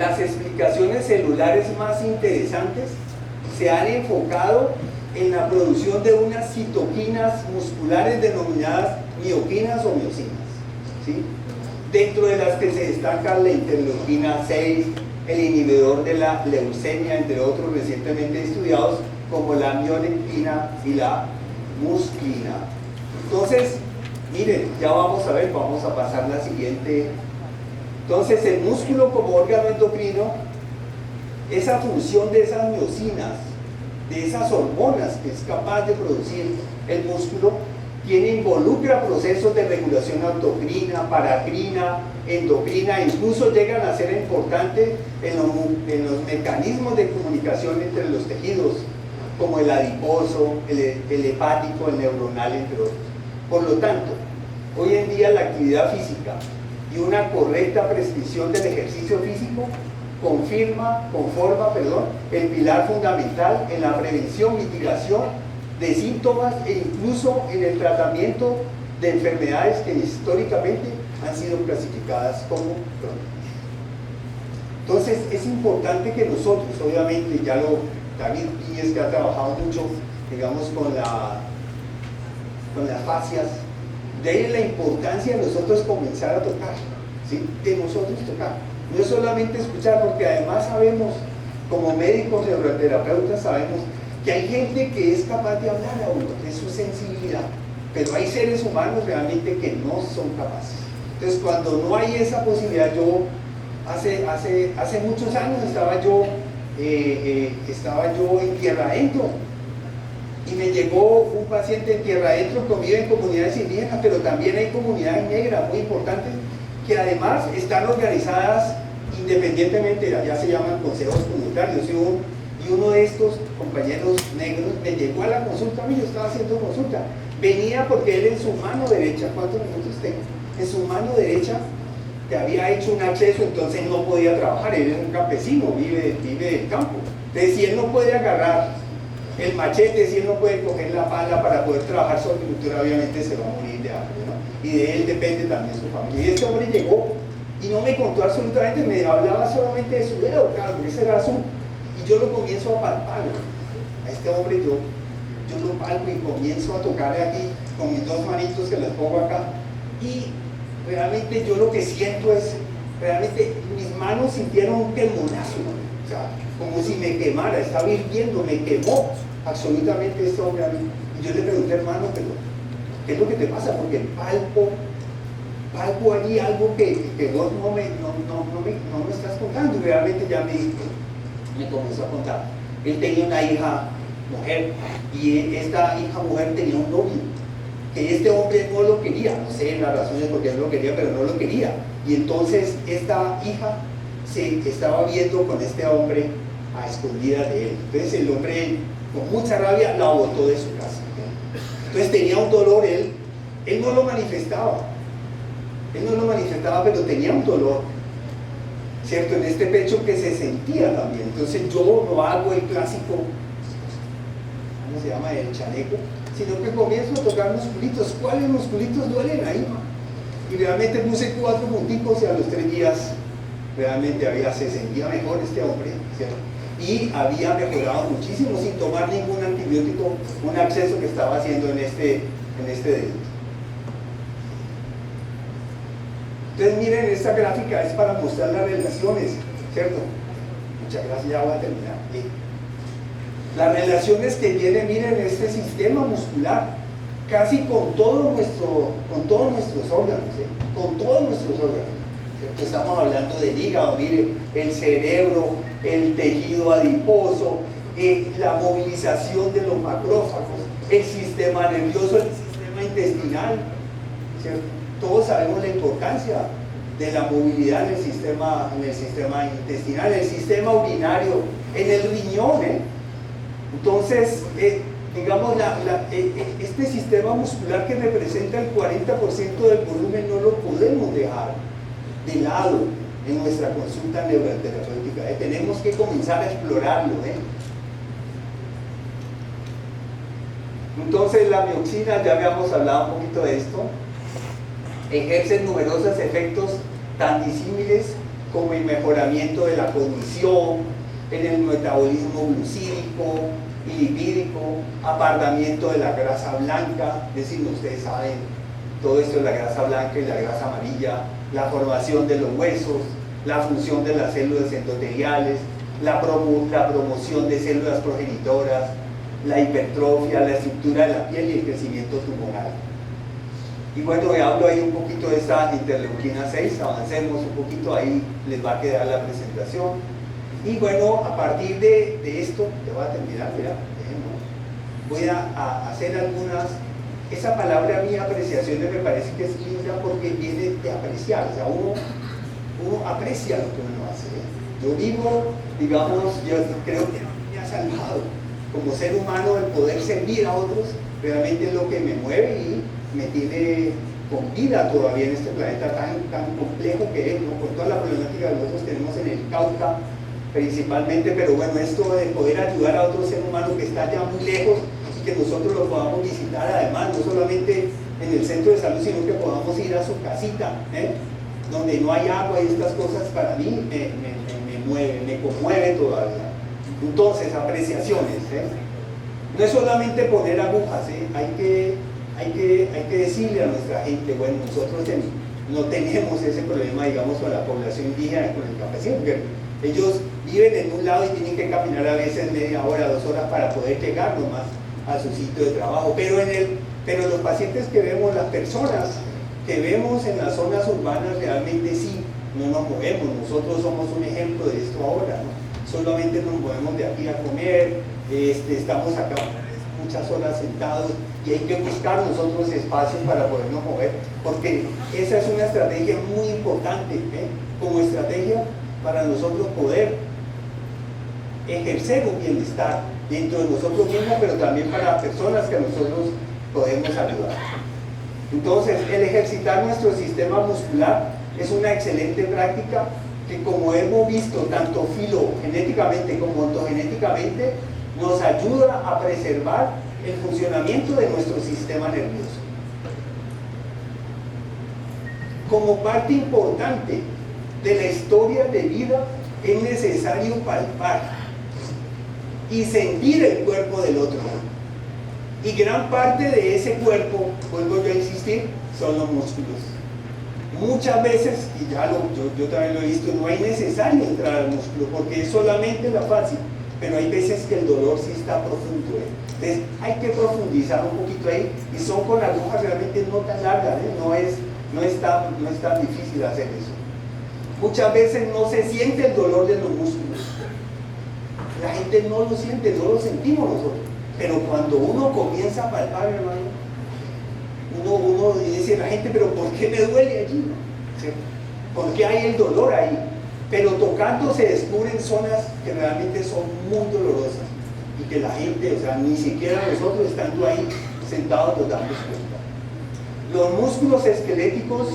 Las explicaciones celulares más interesantes se han enfocado en la producción de unas citoquinas musculares denominadas mioquinas o miocinas, ¿sí? Dentro de las que se destaca la interleuquina 6, el inhibidor de la leucemia, entre otros recientemente estudiados, como la miolectina y la musclina. Entonces, miren, ya vamos a ver, vamos a pasar la siguiente. Entonces, el músculo como órgano endocrino, esa función de esas miocinas, de esas hormonas que es capaz de producir el músculo, involucra procesos de regulación autocrina, paracrina, endocrina, incluso llegan a ser importantes en los mecanismos de comunicación entre los tejidos, como el adiposo, el hepático, el neuronal, entre otros. Por lo tanto, hoy en día la actividad física y una correcta prescripción del ejercicio físico conforma el pilar fundamental en la prevención, mitigación de síntomas e incluso en el tratamiento de enfermedades que históricamente han sido clasificadas como crónicas. Entonces es importante que nosotros, obviamente, David Píez, que ha trabajado mucho, digamos, con las fascias, de ahí la importancia de nosotros comenzar a tocar, ¿sí? De nosotros tocar, no es solamente escuchar, porque además sabemos, como médicos neuroterapeutas, sabemos que hay gente que es capaz de hablar a uno, de su sensibilidad, pero hay seres humanos realmente que no son capaces. Entonces, cuando no hay esa posibilidad, yo hace muchos años estaba yo en tierra adentro, y me llegó un paciente en tierra adentro, convive en comunidades indígenas, pero también hay comunidades negras muy importantes, que además están organizadas independientemente, allá se llaman consejos comunitarios, y uno de estos compañeros negros me llegó a la consulta, a mí yo estaba haciendo consulta, venía porque él en su mano derecha, ¿cuántos minutos tengo? En su mano derecha te había hecho un acceso, entonces no podía trabajar, él es un campesino, vive del campo, entonces si él no puede agarrar el machete, si él no puede coger la pala para poder trabajar su agricultura, obviamente se va a morir de hambre, ¿no? Y de él depende también su familia. Y este hombre llegó y no me contó absolutamente, me hablaba solamente de su dedo, claro, ese era su. Y yo lo comienzo a palpar, a este hombre yo lo palpo y comienzo a tocarle aquí con mis dos manitos que las pongo acá, y realmente yo lo que siento es, realmente mis manos sintieron un quemonazo, o sea, como si me quemara, estaba hirviendo, me quemó absolutamente este hombre a mí. Y yo le pregunté, hermano, pero ¿qué es lo que te pasa? Porque palpo allí algo que vos no me estás contando. Y realmente ya me comenzó a contar. Él tenía una hija mujer, y esta hija mujer tenía un novio, que este hombre no lo quería, no sé las razones por qué no lo quería, pero no lo quería. Y entonces esta hija se estaba viendo con este hombre a escondidas de él. Entonces el hombre, con mucha rabia, la botó de su casa. Entonces tenía un dolor, él no lo manifestaba, pero tenía un dolor, ¿cierto? En este pecho que se sentía también. Entonces yo no hago el clásico, ¿cómo se llama? El chaleco, sino que comienzo a tocar musculitos. ¿Cuáles musculitos duelen ahí? Y realmente puse 4 punticos, y a los 3 días realmente se sentía mejor este hombre, ¿cierto? Y había mejorado muchísimo sin tomar ningún antibiótico, un acceso que estaba haciendo en este dedito. Entonces miren, esta gráfica es para mostrar las relaciones, ¿cierto? Muchas gracias, ya voy a terminar. Las relaciones que tiene, miren, este sistema muscular, casi con todos nuestros órganos, con todos nuestros órganos. ¿Cierto? Estamos hablando del hígado, mire, el cerebro, el tejido adiposo, la movilización de los macrófagos, el sistema nervioso, el sistema intestinal, ¿cierto? Todos sabemos la importancia de la movilidad en el sistema intestinal, en el sistema urinario, en el riñón, Entonces, digamos, este sistema muscular que representa el 40% del volumen no lo podemos dejar de lado en nuestra consulta neuroterapéutica. Tenemos que comenzar a explorarlo. Entonces, la mioxina, ya habíamos hablado un poquito de esto, ejerce numerosos efectos tan disímiles como el mejoramiento de la cognición, en el metabolismo glucídico y lipídico, apartamiento de la grasa blanca, es decir, ustedes saben, todo esto de la grasa blanca y la grasa amarilla, la formación de los huesos, la función de las células endoteliales, la promoción de células progenitoras, la hipertrofia, la estructura de la piel y el crecimiento tumoral. Y bueno, hablo ahí un poquito de esta interleuquina 6, avancemos un poquito, ahí les va a quedar la presentación. Y bueno, a partir de esto, ya voy a terminar, mira, voy a hacer algunas, esa palabra mi apreciaciones me parece que es linda porque viene de apreciar, o sea, uno aprecia lo que uno hace. Yo vivo, digamos, yo creo que me ha salvado como ser humano el poder servir a otros, realmente es lo que me mueve y me tiene con vida todavía en este planeta tan complejo que es, ¿no? Con toda la problemática que nosotros tenemos en el Cauca principalmente, pero bueno, esto de poder ayudar a otro ser humano que está ya muy lejos y que nosotros lo podamos visitar, además, no solamente en el centro de salud, sino que podamos ir a su casita, donde no hay agua y estas cosas, para mí me mueve, me conmueve todavía. Entonces, apreciaciones, no es solamente poner agujas, hay que decirle a nuestra gente, bueno, nosotros no tenemos ese problema, digamos, con la población indígena, con el campesino, porque ellos viven en un lado y tienen que caminar a veces media hora, 2 horas para poder llegar nomás a su sitio de trabajo, pero los pacientes que vemos, las personas que vemos en las zonas urbanas, realmente sí, no nos movemos. Nosotros somos un ejemplo de esto ahora, ¿no? Solamente nos movemos de aquí a comer, estamos acá muchas horas sentados y hay que buscar nosotros espacios para podernos mover, porque esa es una estrategia muy importante, como estrategia para nosotros poder ejercer un bienestar dentro de nosotros mismos, pero también para personas que nosotros podemos ayudar. Entonces, el ejercitar nuestro sistema muscular es una excelente práctica que, como hemos visto, tanto filogenéticamente como ontogenéticamente, nos ayuda a preservar el funcionamiento de nuestro sistema nervioso. Como parte importante de la historia de vida, es necesario palpar y sentir el cuerpo del otro. Y gran parte de ese cuerpo, vuelvo yo a insistir, son los músculos. Muchas veces, y yo también lo he visto, no es necesario entrar al músculo porque es solamente la fascia, pero hay veces que el dolor sí está profundo. Entonces hay que profundizar un poquito ahí, y son con agujas realmente no tan largas, no es tan difícil hacer eso. Muchas veces no se siente el dolor de los músculos. La gente no lo siente, no lo sentimos nosotros. Pero cuando uno comienza a palpar, hermano, uno dice a la gente, pero ¿por qué me duele allí? ¿Sí? ¿Por qué hay el dolor ahí? Pero tocando se descubren zonas que realmente son muy dolorosas y que la gente, o sea, ni siquiera nosotros estando ahí sentados nos damos cuenta. Los músculos esqueléticos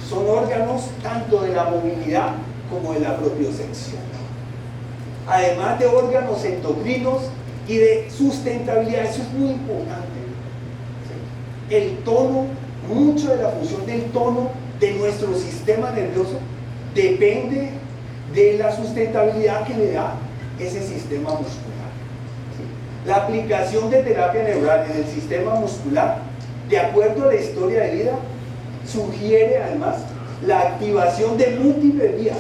son órganos tanto de la movilidad como de la propiocepción, además de órganos endocrinos y de sustentabilidad. Eso es muy importante. El tono, mucho de la función del tono de nuestro sistema nervioso depende de la sustentabilidad que le da ese sistema muscular. La aplicación de terapia neural en el sistema muscular, de acuerdo a la historia de vida, sugiere además la activación de múltiples vías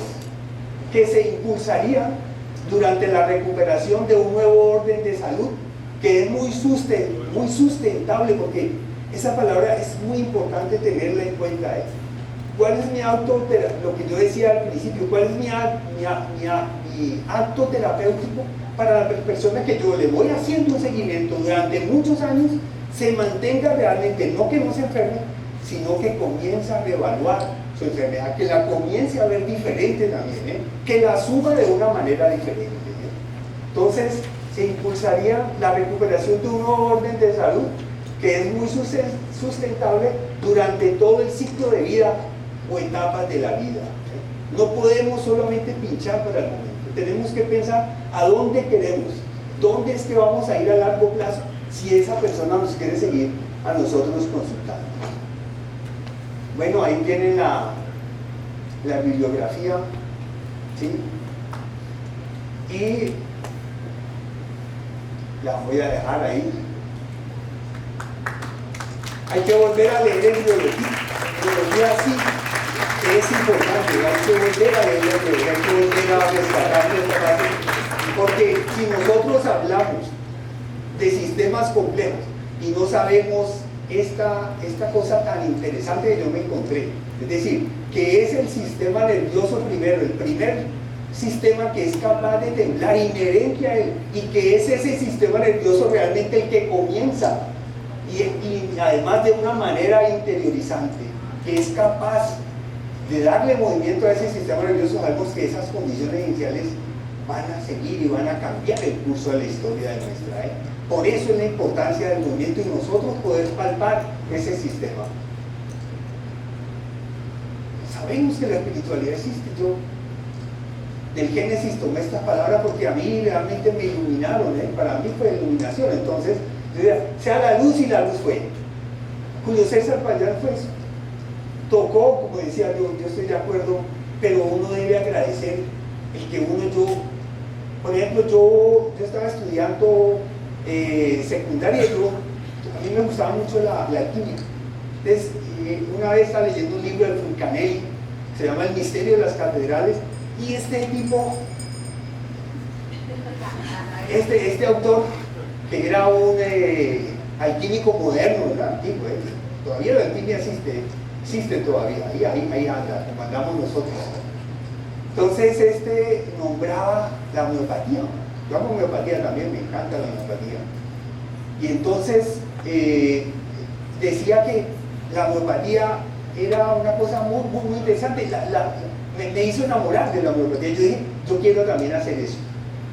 que se impulsarían durante la recuperación de un nuevo orden de salud que es muy sustentable, porque esa palabra es muy importante tenerla en cuenta. ¿Cuál es mi autoterapia? Lo que yo decía al principio, ¿cuál es mi acto terapéutico para la persona que yo le voy haciendo un seguimiento durante muchos años, se mantenga realmente, no que no se enferme, sino que comience a reevaluar su enfermedad, que la comience a ver diferente también, que la suba de una manera diferente. Entonces, se impulsaría la recuperación de un nuevo orden de salud que es muy sustentable durante todo el ciclo de vida o etapas de la vida. No podemos solamente pinchar para el momento, tenemos que pensar a dónde queremos, dónde es que vamos a ir a largo plazo si esa persona nos quiere seguir a nosotros consultando. Bueno, ahí tienen la bibliografía ¿sí? Y la voy a dejar ahí. Hay que volver a leer en biología sí, que es importante, hay que volver a leer en biología, hay que volver a rescatar esta parte, porque si nosotros hablamos de sistemas complejos y no sabemos esta cosa tan interesante que yo me encontré, es decir, que es el sistema nervioso primero, el primer sistema que es capaz de temblar, inherente a él, y que es ese sistema nervioso realmente el que comienza, y además de una manera interiorizante, que es capaz de darle movimiento a ese sistema nervioso. Sabemos que esas condiciones iniciales van a seguir y van a cambiar el curso de la historia de nuestra era. Por eso es la importancia del movimiento y nosotros poder palpar ese sistema. Sabemos que la espiritualidad existe. Yo del Génesis tomé esta palabra porque a mí realmente me iluminaron, para mí fue iluminación. Entonces yo decía, sea la luz, y la luz fue. Julio César Payán fue eso. Tocó, como decía yo estoy de acuerdo, pero uno debe agradecer el que por ejemplo, yo estaba estudiando secundaria, a mí me gustaba mucho la alquimia. Entonces, una vez estaba leyendo un libro de Fulcanelli, se llama El misterio de las catedrales, y este tipo, este autor, que era un alquímico moderno, ¿verdad? Antiguo, todavía la alquimia existe todavía, ahí anda, como andamos nosotros. Entonces nombraba la homeopatía. Yo hago homeopatía también, me encanta la homeopatía. Y entonces decía que la homeopatía era una cosa muy, muy, muy interesante. Me hizo enamorar de la homeopatía. Yo dije, yo quiero también hacer eso.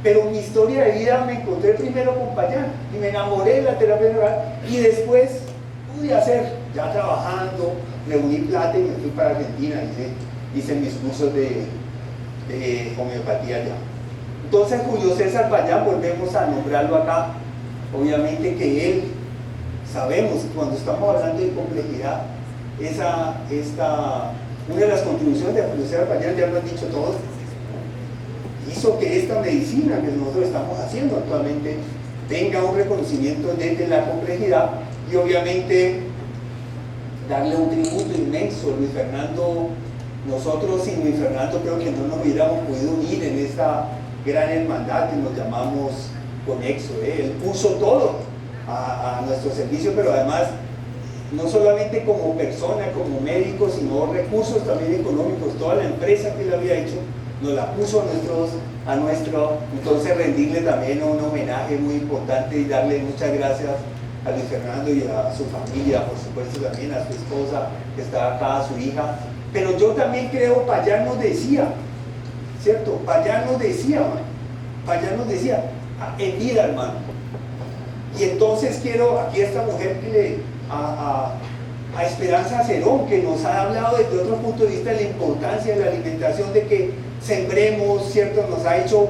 Pero mi historia de vida me encontré primero con Payán y me enamoré de la terapia neural, y después pude hacer, ya trabajando, reuní plata y me fui para Argentina, hice mis cursos de homeopatía allá. Entonces Julio César Payán, volvemos a nombrarlo acá. Obviamente que él, sabemos que cuando estamos hablando de complejidad, una de las contribuciones de Julio César Payán, ya lo han dicho todos, hizo que esta medicina que nosotros estamos haciendo actualmente tenga un reconocimiento desde la complejidad, y obviamente darle un tributo inmenso. Luis Fernando, nosotros sin Luis Fernando creo que no nos hubiéramos podido unir en esta gran hermandad que nos llamamos Conexo. Él puso todo a nuestro servicio, pero además no solamente como persona, como médico, sino recursos también económicos. Toda la empresa que él había hecho nos la puso a nuestro, entonces rendirle también un homenaje muy importante y darle muchas gracias a Luis Fernando y a su familia, por supuesto también a su esposa que está acá, a su hija. Pero yo también creo, Payán nos decía, ¿cierto? Payán nos decía, en vida, hermano. Y entonces quiero, aquí esta mujer a Esperanza Cerón, que nos ha hablado desde otro punto de vista de la importancia de la alimentación, de que sembremos, ¿cierto? Nos ha hecho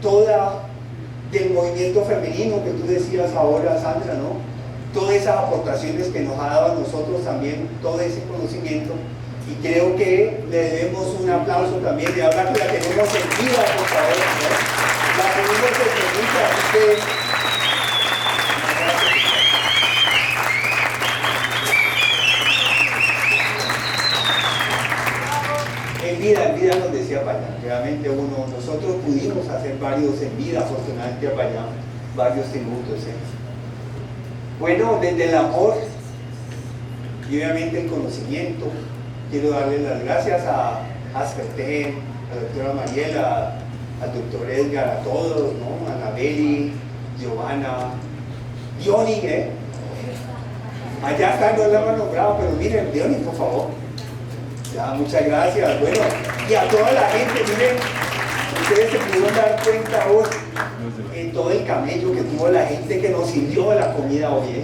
toda del movimiento femenino que tú decías ahora, Sandra, ¿no? Todas esas aportaciones que nos ha dado a nosotros también, todo ese conocimiento, y creo que le debemos un aplauso también, y ahora que la tenemos en vida, por favor, ¿no? La tenemos en vida, así que en vida nos decía Payán, realmente nosotros pudimos hacer varios en vida, afortunadamente a Payán, varios tributos. Bueno, desde el amor y obviamente el conocimiento, quiero darle las gracias a Asperten, a la doctora Mariela, al doctor Edgar, a todos, ¿no? A Anabeli, Giovanna, Diony, allá está, no la hemos nombrado, pero miren, Diony, por favor. Ya, muchas gracias. Bueno, y a toda la gente, miren, ustedes se pudieron dar cuenta hoy en todo el camello que tuvo la gente que nos sirvió la comida hoy.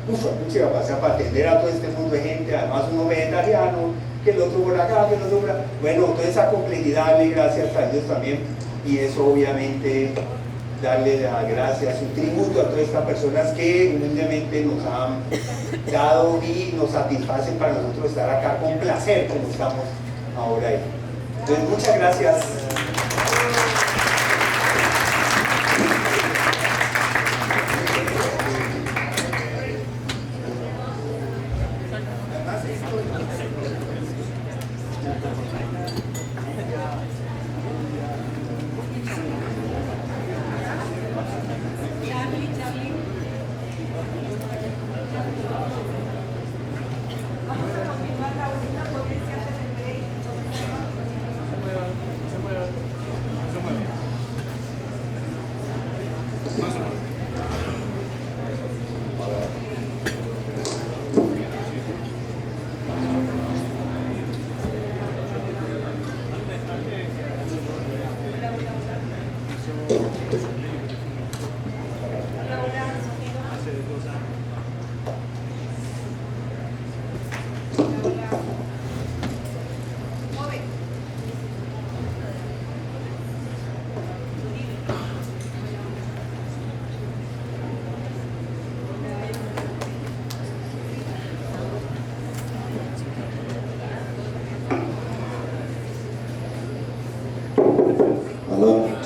Uf, mucha capacidad para atender a todo este mundo de gente, además uno vegetariano, que el otro por acá, que el otro por acá. Bueno, toda esa complejidad, darle gracias a Dios también, y eso obviamente darle las gracias, un tributo a todas estas personas que humildemente nos han dado y nos satisfacen para nosotros estar acá con placer como estamos ahora ahí. Entonces, muchas gracias.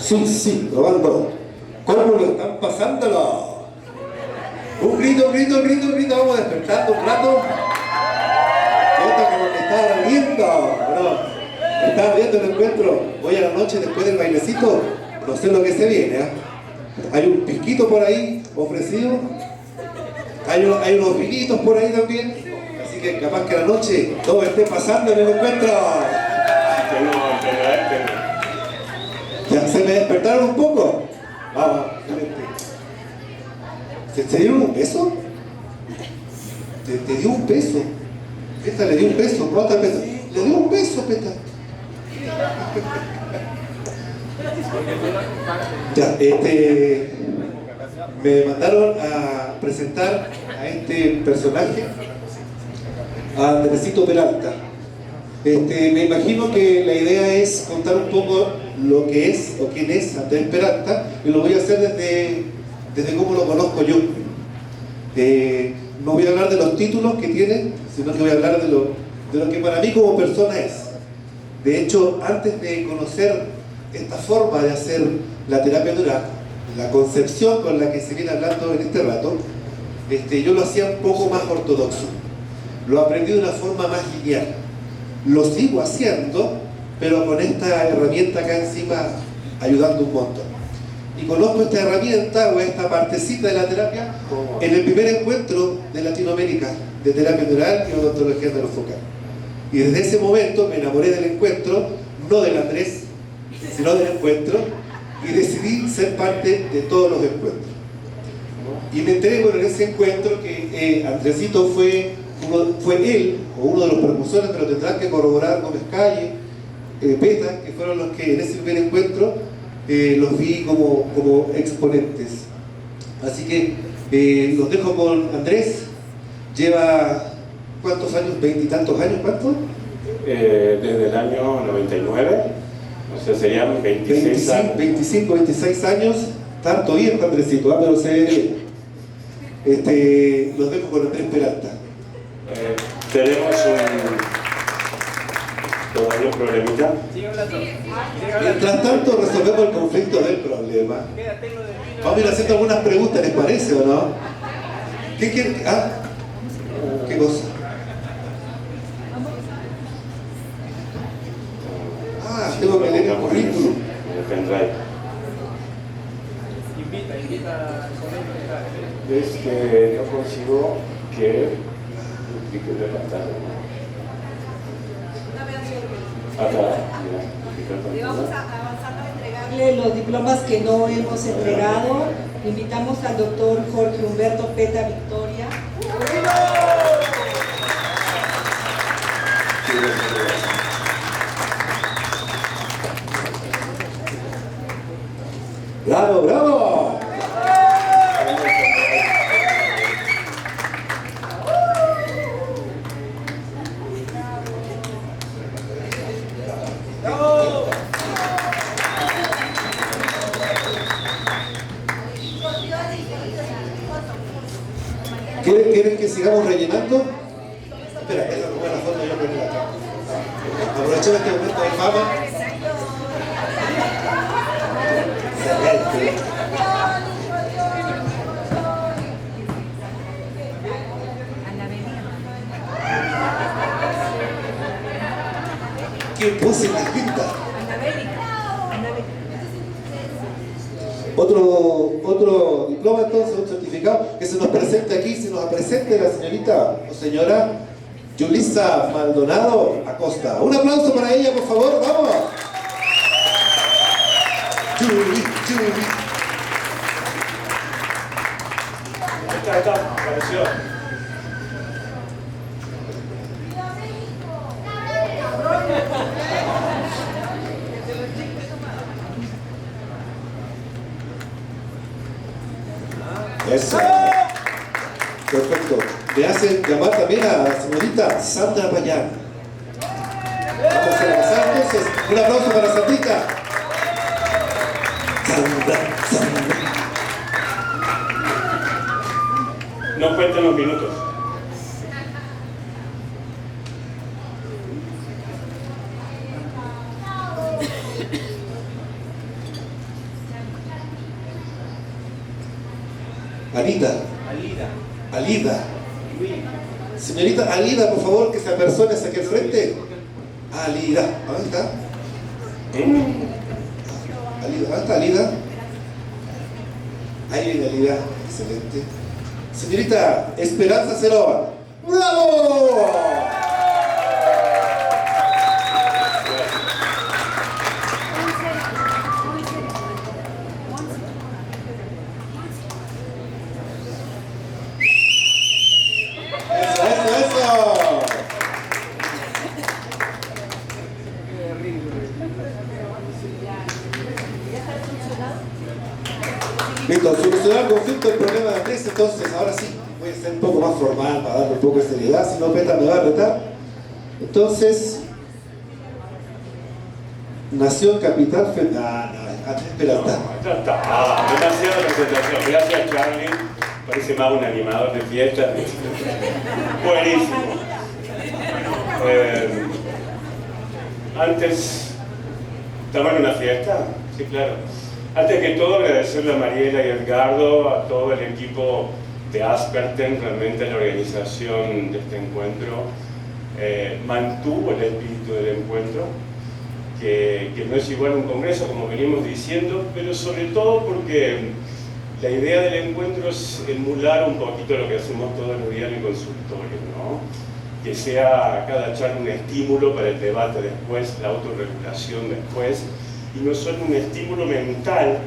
Sí, sí, probando. ¿Cómo lo están pasándolo? Un grito, grito, grito, grito. Vamos despertando un rato. Esto como que está abriendo, ¿no? Está abriendo el encuentro. Hoy a la noche, después del bailecito, no sé lo que se viene, ¿eh? Hay un pisquito por ahí ofrecido. Hay unos vinitos por ahí también. Así que capaz que a la noche todo esté pasando en el encuentro. ¿Ya se me despertaron un poco? Vamos, ¿te dieron un beso? ¿Te dio un beso? Peta le dio un beso, ¿cuántas petas? Le dio un beso, Peta. Ya, me mandaron a presentar a este personaje, a Andresito Peralta. Me imagino que la idea es contar un poco lo que es o quién es Andrés Peralta, y lo voy a hacer desde cómo lo conozco yo. No voy a hablar de los títulos que tiene, sino que voy a hablar de lo que para mí como persona es. De hecho, antes de conocer esta forma de hacer la terapia neural, la concepción con la que se viene hablando en este rato, yo lo hacía un poco más ortodoxo. Lo aprendí de una forma más lineal. Lo sigo haciendo, pero con esta herramienta acá encima ayudando un montón. Y conozco esta herramienta o esta partecita de la terapia en el primer encuentro de Latinoamérica de terapia neural y odontología neurofocal. Y desde ese momento me enamoré del encuentro, no del Andrés, sino del encuentro, y decidí ser parte de todos los encuentros. Y me enteré, bueno, en ese encuentro que Andresito fue él, o uno de los precursores, pero tendrán que corroborar Gómez Calle, Peta, que fueron los que en ese primer encuentro los vi como exponentes. Así que los dejo con Andrés. Lleva, ¿cuántos años? ¿20 y tantos años? ¿Cuántos? Desde el año 99, o sea, serían 26 años. 25, 26 años. Tanto viejo, Andresito, pero se ve bien. Los dejo con Andrés Peralta. Tenemos todavía un problemita. Mientras tanto resolvemos el conflicto del problema. Vamos a ir haciendo algunas preguntas, ¿les parece o no? ¿Qué quieren? ¿Ah? ¿Qué cosa? Ah, tengo que leer el currículum. Es que no consigo que duplique la pantalla. Vamos avanzando a entregarle los diplomas que no hemos entregado. Invitamos al doctor Jorge Humberto Peta Victoria. ¡Bravo, bravo! ¿Quieren que sigamos rellenando? Espera, esa es buena foto, yo creo que acá. Aprovechemos este momento de fama. ¿Qué puse en la pinta? Otro diploma entonces, un certificado que se nos presente aquí, se nos presente la señorita o señora Yulisa Maldonado Acosta. Un aplauso para ella, por favor, vamos. Yuli. está, apareció. Eso. Perfecto. Me hacen llamar también a la señorita Sandra Payán. Vamos a pasar entonces. Un aplauso para Sandrita. Sandra. No cuenten los minutos. Alida. Señorita Alida, por favor, que se apersone hacia aquí al frente. Alida. ¿Dónde está? Alida. ¿Dónde está Alida? Ahí viene Alida. Excelente. Señorita Esperanza Ceroa. ¡Bravo! Listo, solucionar el conflicto, el problema de Andrés. Entonces, ahora sí, voy a ser un poco más formal para darle un poco de seriedad, si no Peta me va a retar. Entonces, nació en Capital Federal. Espera, Ya está. Demasiada presentación. Gracias, Charlie. Parece más un animador de fiestas. Buenísimo. Antes, ¿estamos en una fiesta? Sí, claro. Antes que todo, agradecerle a Mariela y Edgardo, a todo el equipo de Asperten, realmente la organización de este encuentro mantuvo el espíritu del encuentro, que no es igual a un congreso, como venimos diciendo, pero sobre todo porque la idea del encuentro es emular un poquito lo que hacemos todos los días en el consultorio, ¿no? Que sea cada charla un estímulo para el debate después, la autorregulación después, y no solo un estímulo mental,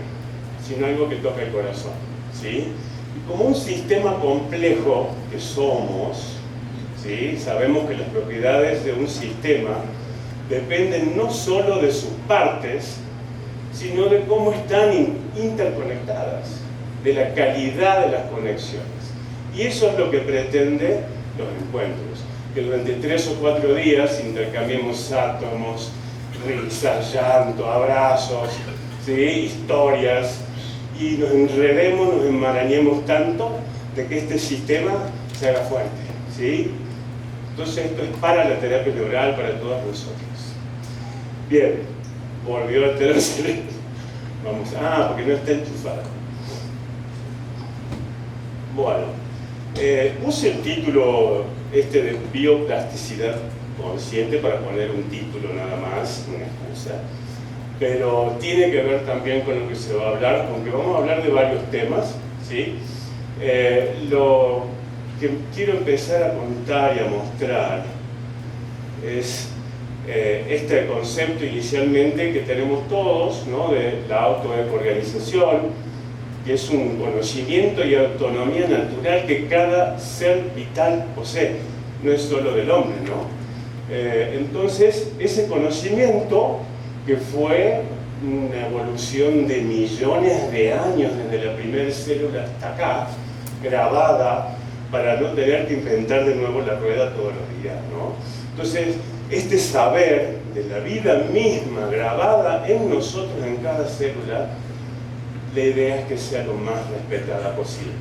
sino algo que toca el corazón, ¿sí? Y como un sistema complejo que somos, ¿sí? Sabemos que las propiedades de un sistema dependen no solo de sus partes, sino de cómo están interconectadas, de la calidad de las conexiones. Y eso es lo que pretende los encuentros, que durante 3 o 4 días intercambiemos átomos, risas, llanto, abrazos, ¿sí? Historias, y nos enredemos, nos enmarañemos tanto de que este sistema se haga fuerte, ¿sí? Entonces esto es para la terapia neural, para todos nosotros. Bien, volvió a tener cerebro. Vamos, porque no está enchufado. Bueno, puse el título de bioplasticidad consciente para poner un título nada más, una excusa, pero tiene que ver también con lo que se va a hablar, aunque vamos a hablar de varios temas, ¿sí? Lo que quiero empezar a contar y a mostrar es este concepto inicialmente que tenemos todos, ¿no? De la autoecoorganización, que es un conocimiento y autonomía natural que cada ser vital posee, no es solo del hombre, ¿no? Entonces, ese conocimiento que fue una evolución de millones de años desde la primera célula hasta acá, grabada para no tener que inventar de nuevo la rueda todos los días, ¿no? Entonces, este saber de la vida misma grabada en nosotros, en cada célula, la idea es que sea lo más respetada posible.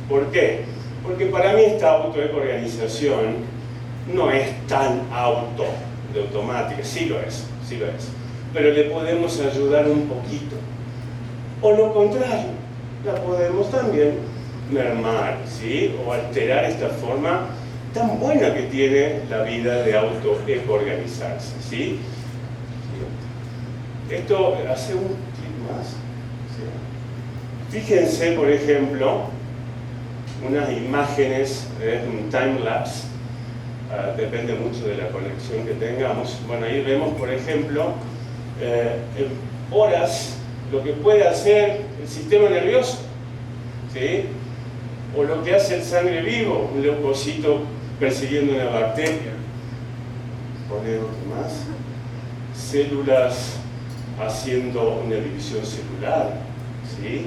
¿Por qué? Porque para mí esta autoecoorganización no es tan de automática, sí lo es, pero le podemos ayudar un poquito. O lo contrario, la podemos también mermar, ¿sí? O alterar esta forma tan buena que tiene la vida de autoecoorganizarse, ¿sí? Esto hace un clic más. ¿Sí? Fíjense, por ejemplo, unas imágenes, un time-lapse. Depende mucho de la conexión que tengamos. Bueno, ahí vemos, por ejemplo, en horas lo que puede hacer el sistema nervioso, ¿sí? O lo que hace el sangre vivo, un leucocito persiguiendo una bacteria. Poner otro más. Células haciendo una división celular. ¿Sí?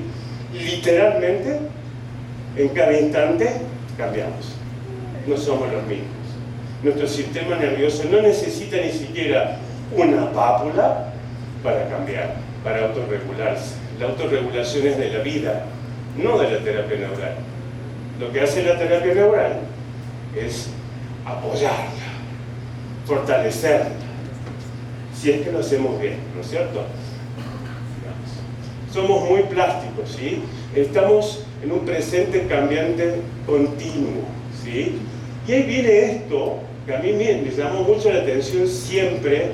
Literalmente, en cada instante cambiamos. No somos los mismos. Nuestro sistema nervioso no necesita ni siquiera una pápula para cambiar, para autorregularse. La autorregulación es de la vida, no de la terapia neural. Lo que hace la terapia neural es apoyarla, fortalecerla, si es que lo hacemos bien, ¿no es cierto? Somos muy plásticos, ¿sí? Estamos en un presente cambiante continuo, ¿sí? Y ahí viene esto, que a mí me llamó mucho la atención siempre,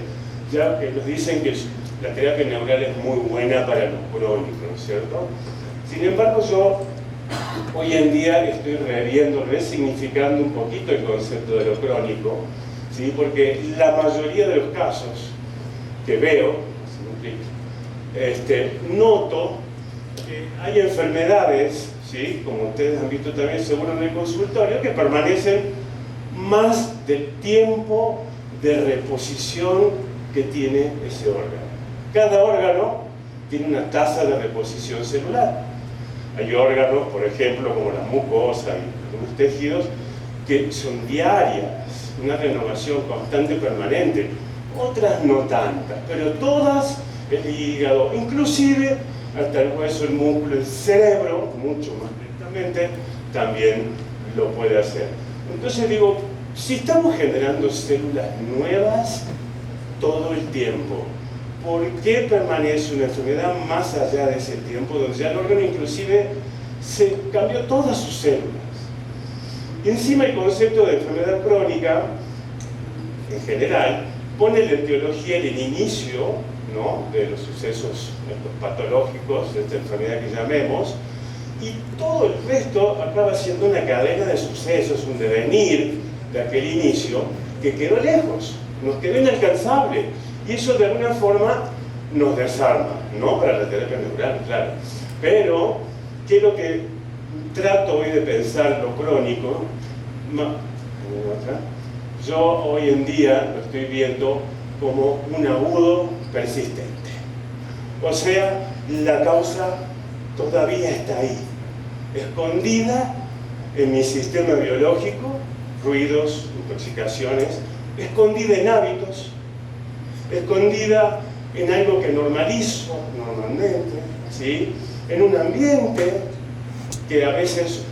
ya que nos dicen que la terapia neural es muy buena para los crónicos, ¿no es cierto? Sin embargo, yo hoy en día estoy reviendo, resignificando un poquito el concepto de lo crónico, ¿sí? Porque la mayoría de los casos que veo, noto que hay enfermedades, ¿sí? Como ustedes han visto también seguro en el consultorio, que permanecen más del tiempo de reposición que tiene ese órgano. Cada órgano tiene una tasa de reposición celular. Hay órganos, por ejemplo, como las mucosas y algunos tejidos, que son diarias, una renovación constante, permanente. Otras no tantas, pero todas, el hígado, inclusive hasta el hueso, el músculo, el cerebro, mucho más lentamente, también lo puede hacer. Entonces digo, si estamos generando células nuevas todo el tiempo, ¿por qué permanece una enfermedad más allá de ese tiempo, donde ya el órgano inclusive se cambió todas sus células? Y encima el concepto de enfermedad crónica, en general, pone la etiología en el inicio, ¿no?, de los sucesos patológicos de esta enfermedad que llamemos, y todo el resto acaba siendo una cadena de sucesos, un devenir de aquel inicio que quedó lejos, nos quedó inalcanzable, y eso de alguna forma nos desarma, no para la terapia neural, claro, pero ¿qué es lo que trato hoy de pensar lo crónico? Yo hoy en día lo estoy viendo como un agudo persistente. O sea, la causa todavía está ahí, escondida en mi sistema biológico, ruidos, intoxicaciones, escondida en hábitos, escondida en algo que normalizo normalmente, ¿sí?, en un ambiente que a veces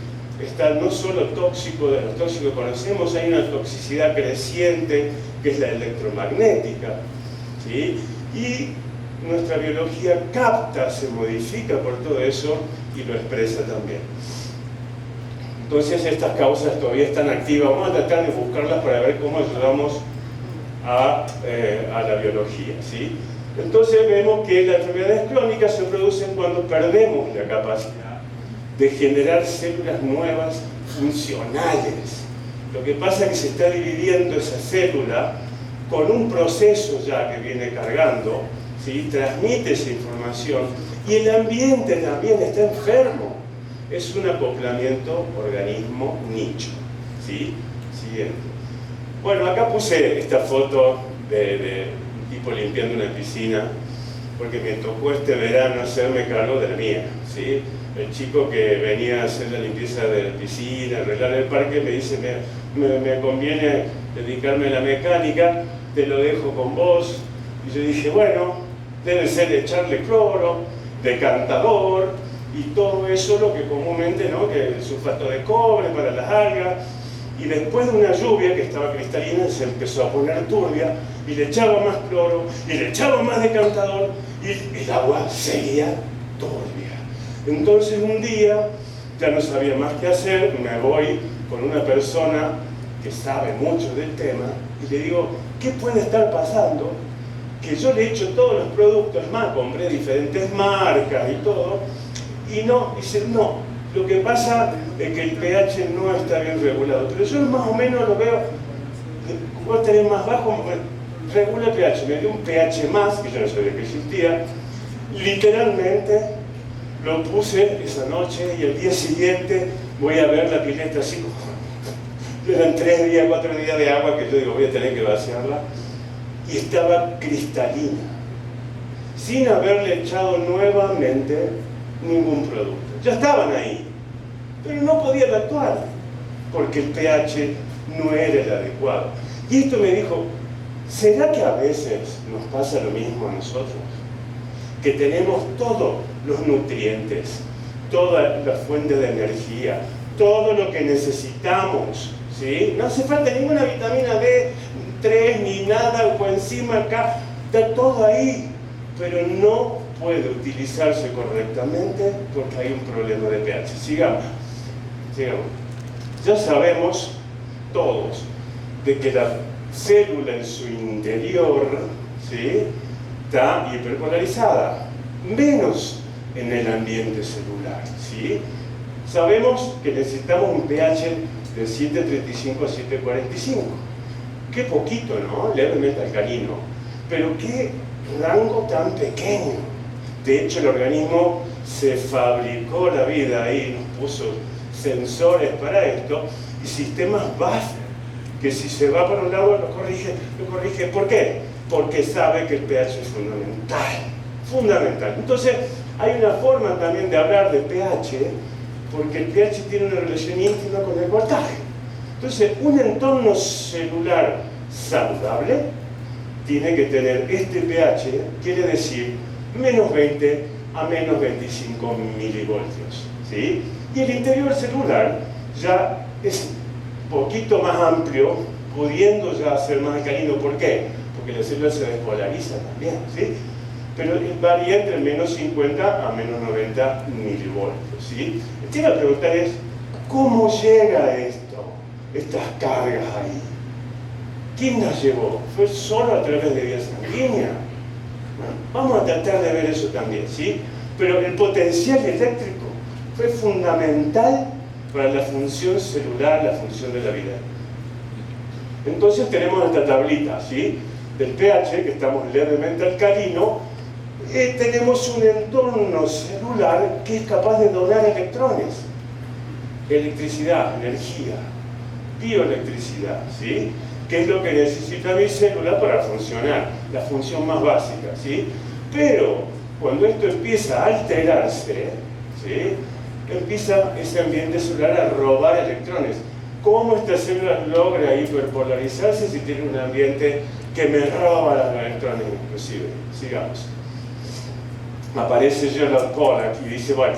está no solo tóxico, de los tóxicos que conocemos, hay una toxicidad creciente que es la electromagnética, ¿sí?, y nuestra biología capta, se modifica por todo eso y lo expresa también. Entonces estas causas todavía están activas, vamos a tratar de buscarlas para ver cómo ayudamos a la biología, ¿sí? Entonces vemos que las enfermedades crónicas se producen cuando perdemos la capacidad de generar células nuevas funcionales. Lo que pasa es que se está dividiendo esa célula con un proceso ya que viene cargando, ¿sí?, transmite esa información y el ambiente también está enfermo. Es un acoplamiento organismo-nicho, ¿sí? Siguiente. Bueno, acá puse esta foto de un tipo limpiando una piscina, porque me tocó este verano hacerme cargo de la mía, ¿sí? El chico que venía a hacer la limpieza de la piscina, arreglar el parque, me dice, me conviene dedicarme a la mecánica, te lo dejo con vos. Y yo dije, bueno, debe ser echarle cloro, decantador, y todo eso lo que comúnmente, ¿no?, que el sulfato de cobre para las algas. Y después de una lluvia que estaba cristalina, se empezó a poner turbia, y le echaba más cloro, y le echaba más decantador, y el agua seguía turbia. Entonces un día, ya no sabía más qué hacer, me voy con una persona que sabe mucho del tema, y le digo, ¿qué puede estar pasando? Que yo le echo todos los productos, más compré diferentes marcas y todo, y no, dice, no, lo que pasa es que el pH no está bien regulado, pero yo más o menos lo veo, vos tenés más bajo, regula el pH, me dio un pH más, que yo no sabía que existía, literalmente lo puse esa noche y el día siguiente voy a ver la pileta así como... Eran 3 días, 4 días de agua que yo digo, voy a tener que vaciarla. Y estaba cristalina, sin haberle echado nuevamente ningún producto. Ya estaban ahí, pero no podían actuar, porque el pH no era el adecuado. Y esto me dijo, ¿será que a veces nos pasa lo mismo a nosotros? Que tenemos todos los nutrientes, todas las fuentes de energía, todo lo que necesitamos, ¿sí? No hace falta ninguna vitamina D3 ni nada, o encima acá, está todo ahí, pero no puede utilizarse correctamente porque hay un problema de pH. Sigamos. Ya sabemos todos de que la célula en su interior, ¿sí?, está hiperpolarizada, menos en el ambiente celular, ¿sí? Sabemos que necesitamos un pH de 7.35 a 7.45. Qué poquito, ¿no? Levemente alcalino. Pero qué rango tan pequeño. De hecho, el organismo se fabricó la vida ahí, nos puso sensores para esto y sistemas base que si se va por un lado lo corrige. ¿Por qué? Porque sabe que el pH es fundamental. Entonces, hay una forma también de hablar de pH, porque el pH tiene una relación íntima con el voltaje. Entonces, un entorno celular saludable tiene que tener este pH, quiere decir menos 20 a menos 25 milivoltios, ¿sí? Y el interior celular ya es un poquito más amplio, pudiendo ya ser más alcalino. ¿Por qué? Porque la célula se despolariza también, ¿sí? Pero varía entre menos 50 a menos 90 milivoltios, ¿sí? Aquí la pregunta es, ¿cómo llega esto, estas cargas ahí? ¿Quién las llevó? ¿Fue solo a través de vía sanguínea? Bueno, vamos a tratar de ver eso también, ¿sí? Pero el potencial eléctrico fue fundamental para la función celular, la función de la vida. Entonces tenemos esta tablita, ¿sí?, del pH, que estamos levemente alcalino. Tenemos un entorno celular que es capaz de donar electrones, electricidad, energía, bioelectricidad, ¿sí?, que es lo que necesita mi célula para funcionar, la función más básica, ¿sí? Pero cuando esto empieza a alterarse, ¿sí?, empieza ese ambiente celular a robar electrones. ¿Cómo esta célula logra hiperpolarizarse si tiene un ambiente que me roba los electrones inclusive? Sigamos. Aparece Gerald Pollack y dice, bueno,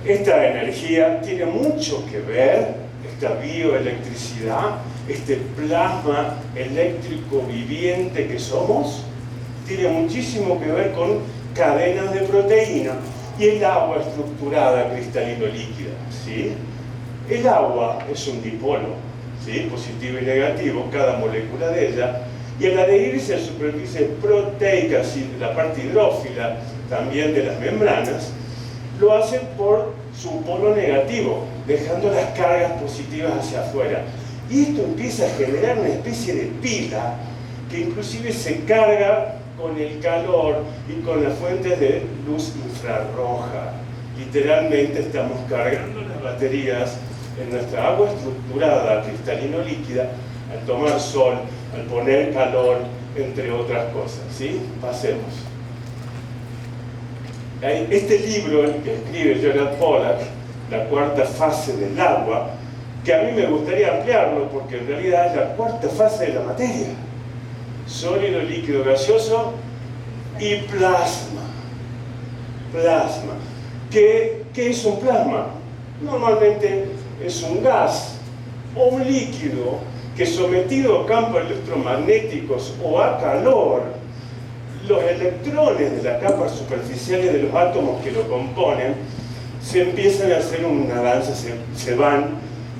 esta energía tiene mucho que ver, esta bioelectricidad, este plasma eléctrico viviente que somos, tiene muchísimo que ver con cadenas de proteína y el agua estructurada cristalino líquida, ¿sí? El agua es un dipolo, ¿sí?, positivo y negativo, cada molécula de ella, y al adherirse a superficies proteicas y la parte hidrófila también de las membranas, lo hace por su polo negativo, dejando las cargas positivas hacia afuera. Y esto empieza a generar una especie de pila que inclusive se carga con el calor y con las fuentes de luz infrarroja. Literalmente estamos cargando las baterías en nuestra agua estructurada, cristalino líquida, al tomar sol, al poner calor, entre otras cosas, ¿sí? Pasemos. Este libro que escribe Gerald Pollack, La cuarta fase del agua, que a mí me gustaría ampliarlo porque en realidad es la cuarta fase de la materia: sólido, líquido, gaseoso y plasma. Plasma. ¿Qué es un plasma? Normalmente es un gas o un líquido que, sometido a campos electromagnéticos o a calor, los electrones de las capas superficiales de los átomos que lo componen se empiezan a hacer una danza, se van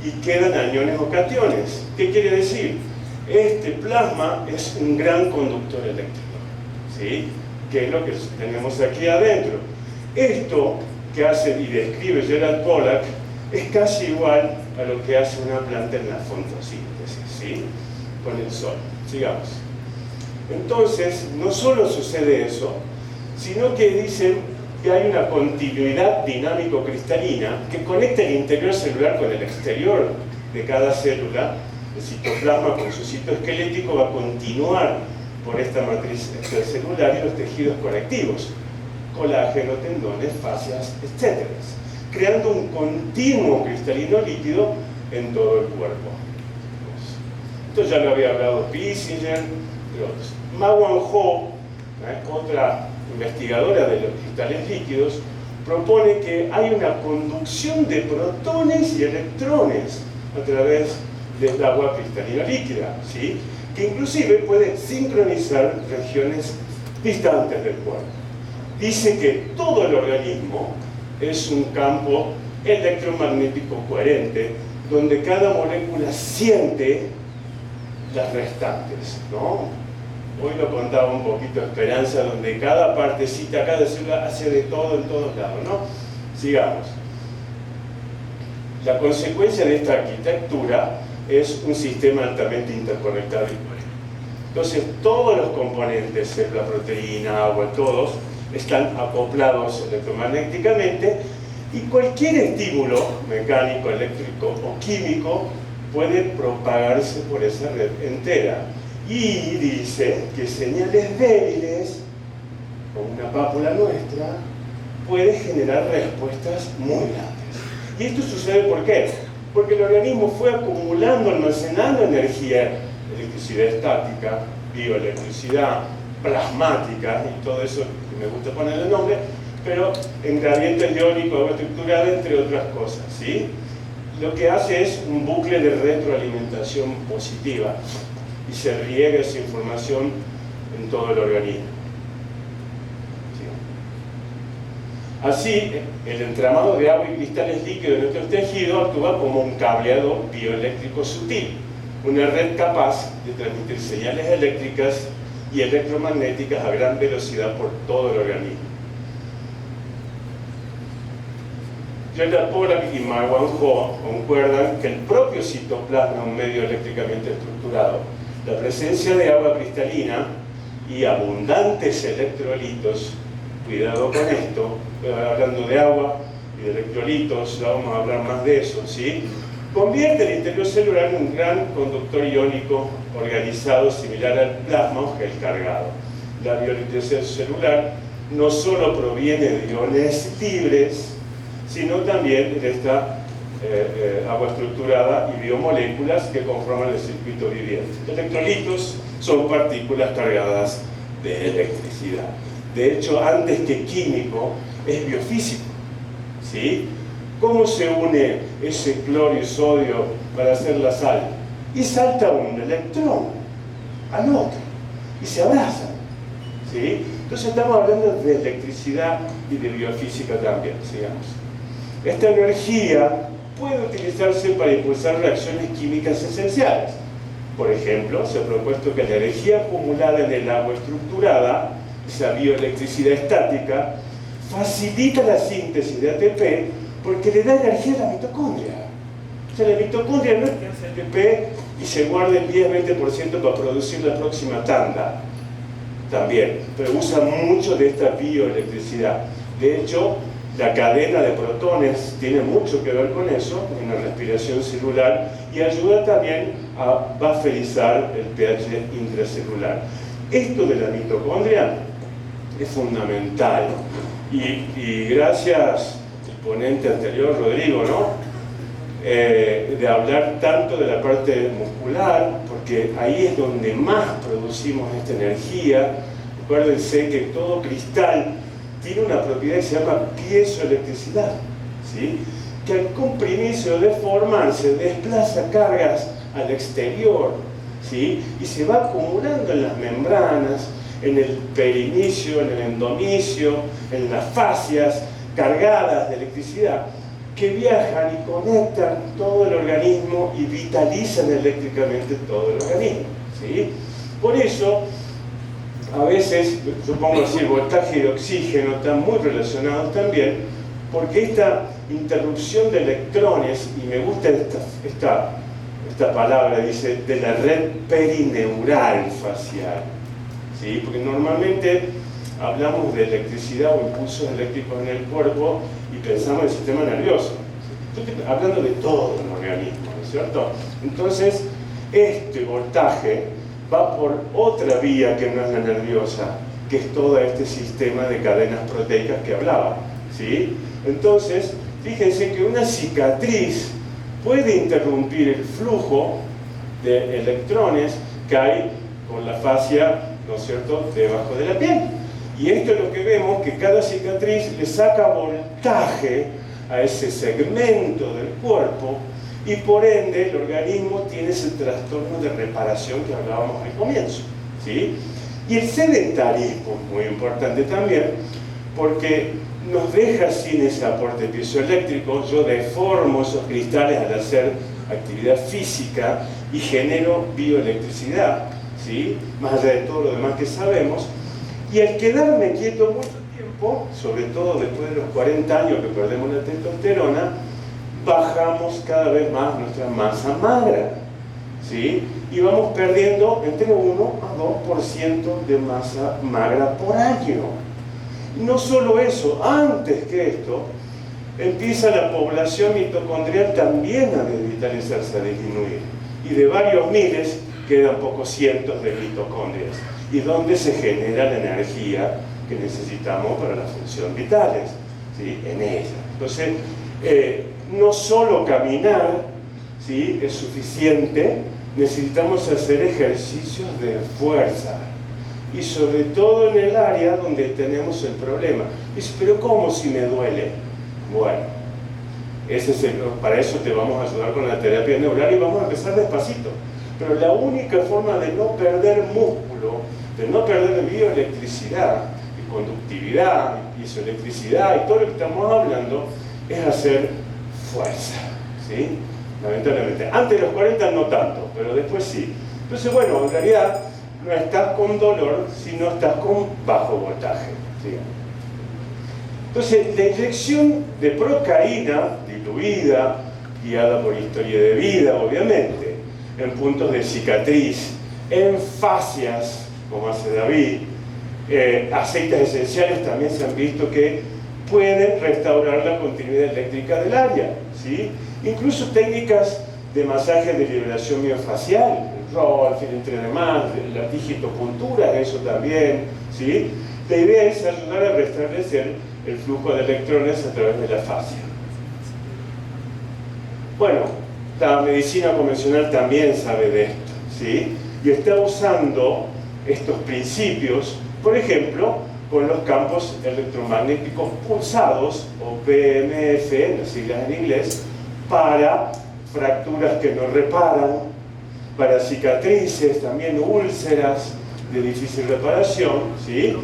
y quedan aniones o cationes. ¿Qué quiere decir? Este plasma es un gran conductor eléctrico, ¿sí?, que es lo que tenemos aquí adentro. Esto que hace y describe Gerald Pollack es casi igual a lo que hace una planta en la fotosíntesis, ¿sí?, con el sol. Sigamos. Entonces, no solo sucede eso, sino que dicen, que hay una continuidad dinámico-cristalina que conecta el interior celular con el exterior de cada célula. El citoplasma con su citoesquelético va a continuar por esta matriz extracelular y los tejidos conectivos, colágeno, tendones, fascias, etc., creando un continuo cristalino líquido en todo el cuerpo. Esto ya lo había hablado Pissinger y otros. Ma Wanzhou, otra investigadora de los cristales líquidos, propone que hay una conducción de protones y electrones a través del agua cristalina líquida, ¿sí? Que inclusive puede sincronizar regiones distantes del cuerpo. Dice que todo el organismo es un campo electromagnético coherente, donde cada molécula siente las restantes, ¿no? Hoy lo contaba un poquito Esperanza, donde cada partecita, cada célula hace de todo en todos lados, ¿no? Sigamos. La consecuencia de esta arquitectura es un sistema altamente interconectado y coherente. Entonces, todos los componentes, célula, proteína, agua, todos, están acoplados electromagnéticamente y cualquier estímulo mecánico, eléctrico o químico puede propagarse por esa red entera. Y dice que señales débiles, como una pápula nuestra, puede generar respuestas muy grandes. Y esto sucede ¿por qué? Porque el organismo fue acumulando, almacenando energía, electricidad estática, bioelectricidad, plasmática, y todo eso que me gusta poner el nombre, pero en gradiente iónico, agua estructurada, entre otras cosas, ¿sí? Lo que hace es un bucle de retroalimentación positiva y se riega esa información en todo el organismo. ¿Sí? Así, el entramado de agua y cristales líquidos de nuestro tejido actúa como un cableado bioeléctrico sutil, una red capaz de transmitir señales eléctricas y electromagnéticas a gran velocidad por todo el organismo. Jetta Pollack y Ma Wanzhou concuerdan que el propio citoplasma es un medio eléctricamente estructurado. La presencia de agua cristalina y abundantes electrolitos, cuidado con esto, hablando de agua y de electrolitos, ya vamos a hablar más de eso, ¿sí? Convierte el interior celular en un gran conductor iónico organizado similar al plasma o gel cargado. La bioelectricidad celular no solo proviene de iones libres, sino también de esta agua estructurada y biomoléculas que conforman el circuito viviente. Electrolitos son partículas cargadas de electricidad. De hecho, antes que químico, es biofísico, ¿sí? ¿Cómo se une ese cloro y sodio para hacer la sal? Y salta un electrón al otro y se abrazan, ¿sí? Entonces estamos hablando de electricidad y de biofísica también, sigamos. Esta energía puede utilizarse para impulsar reacciones químicas esenciales. Por ejemplo, se ha propuesto que la energía acumulada en el agua estructurada, esa bioelectricidad estática, facilita la síntesis de ATP porque le da energía a la mitocondria. O sea, la mitocondria no hace ATP y se guarda el 10-20% para producir la próxima tanda. También, pero usa mucho de esta bioelectricidad. De hecho, la cadena de protones tiene mucho que ver con eso, en la respiración celular, y ayuda también a bufferizar el pH intracelular. Esto de la mitocondria es fundamental. Y gracias al ponente anterior, Rodrigo, ¿no? De hablar tanto de la parte muscular, porque ahí es donde más producimos esta energía. Acuérdense que todo cristal tiene una propiedad que se llama piezoelectricidad, ¿sí? Que al comprimirse o deformarse desplaza cargas al exterior, ¿sí? Y se va acumulando en las membranas, en el perinicio, en el endomicio, en las fascias cargadas de electricidad, que viajan y conectan todo el organismo y vitalizan eléctricamente todo el organismo, ¿sí? Por eso, a veces, supongo así, el voltaje de oxígeno están muy relacionados también, porque esta interrupción de electrones, y me gusta esta palabra, dice, de la red perineural facial, ¿sí? Porque normalmente hablamos de electricidad o impulsos eléctricos en el cuerpo y pensamos en el sistema nervioso. Yo estoy hablando de todo el organismo, ¿no es cierto? Entonces, este voltaje va por otra vía que no es la nerviosa, que es todo este sistema de cadenas proteicas que hablaba, ¿sí? Entonces, fíjense que una cicatriz puede interrumpir el flujo de electrones que hay con la fascia, ¿no es cierto?, debajo de la piel. Y esto es lo que vemos, que cada cicatriz le saca voltaje a ese segmento del cuerpo y por ende el organismo tiene ese trastorno de reparación que hablábamos al comienzo, ¿sí? Y el sedentarismo es muy importante también porque nos deja sin ese aporte piezoeléctrico. Yo deformo esos cristales al hacer actividad física y genero bioelectricidad, ¿sí? Más allá de todo lo demás que sabemos. Y al quedarme quieto mucho tiempo, sobre todo después de los 40 años que perdemos la testosterona, bajamos cada vez más nuestra masa magra, ¿sí? Y vamos perdiendo entre 1 a 2% de masa magra por año. Y no solo eso, antes que esto, empieza la población mitocondrial también a desvitalizarse, a disminuir. Y de varios miles quedan pocos cientos de mitocondrias. Y donde se genera la energía que necesitamos para las funciones vitales, ¿sí? En ella. Entonces, no solo caminar, ¿sí?, es suficiente, necesitamos hacer ejercicios de fuerza. Y sobre todo en el área donde tenemos el problema. Dice, pero ¿cómo si me duele? Bueno, para eso te vamos a ayudar con la terapia neural y vamos a empezar despacito. Pero la única forma de no perder músculo, de no perder bioelectricidad, y conductividad, y piezoelectricidad y todo lo que estamos hablando, es hacer fuerza, ¿sí? Lamentablemente. Antes de los 40 no tanto, pero después sí. Entonces, bueno, en realidad no estás con dolor, sino estás con bajo voltaje, ¿sí? Entonces, la inyección de procaína diluida, guiada por historia de vida, obviamente, en puntos de cicatriz, en fascias, como hace David, aceites esenciales también se han visto que pueden restaurar la continuidad eléctrica del área, ¿sí? Incluso técnicas de masaje de liberación miofacial, el Rolf, entre demás, la digitopuntura, eso también, ¿sí? La idea es ayudar a restablecer el flujo de electrones a través de la fascia. Bueno, la medicina convencional también sabe de esto, ¿sí? Y está usando estos principios, por ejemplo, con los campos electromagnéticos pulsados, o PMF, las siglas en inglés, para fracturas que no reparan, para cicatrices, también úlceras de difícil reparación, ¿sí?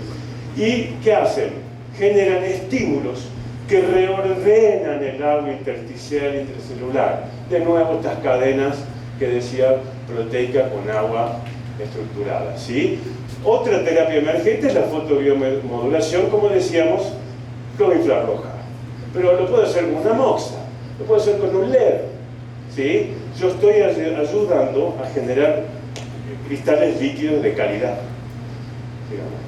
¿Y qué hacen? Generan estímulos que reordenan el agua intersticial e intracelular. De nuevo, estas cadenas que decía proteica con agua estructurada, ¿sí? Otra terapia emergente es la fotobiomodulación, como decíamos, con infrarroja. Pero lo puedo hacer con una moxa, lo puedo hacer con un LED, ¿sí? Yo estoy ayudando a generar cristales líquidos de calidad, digamos.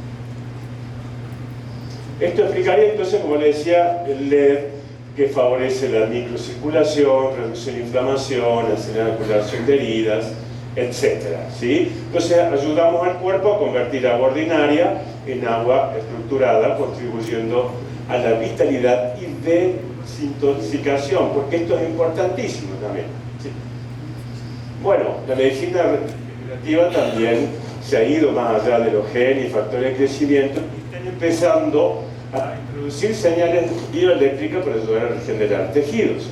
Esto explicaría entonces, como le decía, el LED que favorece la microcirculación, reduce la inflamación, acelera la curación de heridas, etc. ¿Sí? Entonces ayudamos al cuerpo a convertir agua ordinaria en agua estructurada, contribuyendo a la vitalidad y desintoxicación, porque esto es importantísimo también. ¿Sí? Bueno, la medicina regenerativa también se ha ido más allá de los genes y factores de crecimiento y están empezando a introducir señales bioeléctricas para ayudar a regenerar tejidos.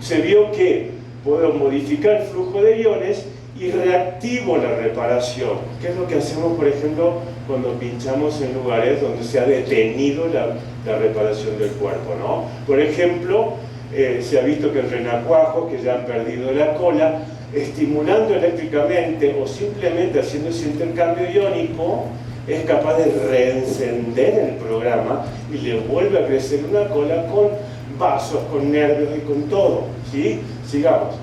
Se vio que puedo modificar el flujo de iones y reactivo la reparación, que es lo que hacemos, por ejemplo, cuando pinchamos en lugares donde se ha detenido la reparación del cuerpo, ¿no? Por ejemplo, se ha visto que en renacuajos que ya han perdido la cola, estimulando eléctricamente o simplemente haciendo ese intercambio iónico, es capaz de reencender el programa y le vuelve a crecer una cola con vasos, con nervios y con todo, ¿sí? Sigamos.